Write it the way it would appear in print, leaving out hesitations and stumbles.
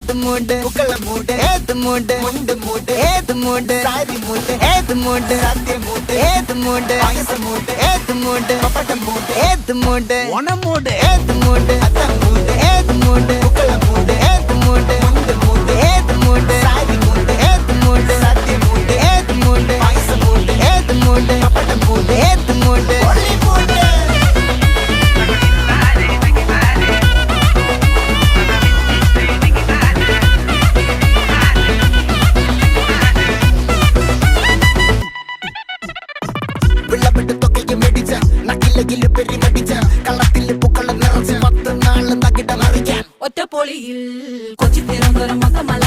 ഏത് മൂട് പുക്കള മൂട് ഏത് മൂട് മുണ്ട് മൂട് ഏത് മൂട് സാരി മൂട് ഏത് മൂട് സദ്യ മൂട് ഏത് മൂട് പായസ മൂട് ഏത് മൂട് പപ്പടം മൂട് ഏത് മൂട് ഓണം മൂട് ഏത് മൂട് അത്തം മൂട് ഏത് മൂട് പുക്കള മൂട് ഏത് മൂട് മുണ്ട് മൂട് ഏത് മൂട് സാരി മൂട് ഏത് മൂട് സദ്യ മൂട് ഏത് മൂട് പായസ മൂട് ഏത് മൂട് പപ്പടം മൂട് ഏത് മൂട് ഒളി മൂട് ഒറ്റപ്പൊളിയിൽ കൊച്ചി തിരുവനന്തപുരം മൊത്തമല